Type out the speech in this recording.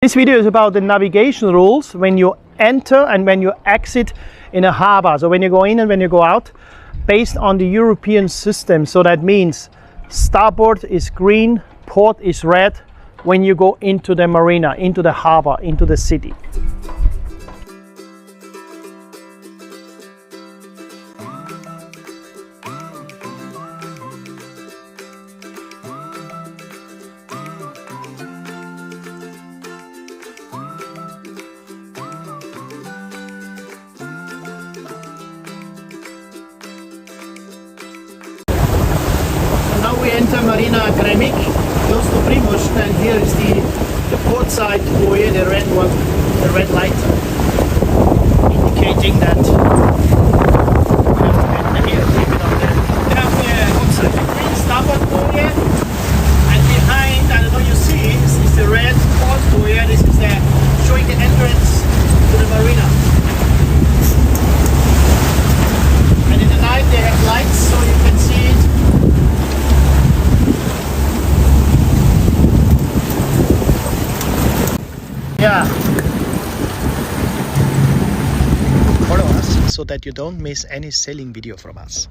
This video is about the navigation rules when you enter and when you exit in a harbor. So when you go in and when you go out, based on the European system. So that means starboard is green, port is red when you go into the marina, into the harbor, into the city. Now we enter Marina Kremik, close to Primost, and here is the port side foyer, the red one, the red light, indicating that you have to enter here. Keep it on there. Then have the outside, the green starboard foyer, and behind, I don't know you see, is the red port foyer. This is showing the entrance to the marina. And in the night they have lights, so you can see it. Yeah. Follow us so that you don't miss any sailing video from us.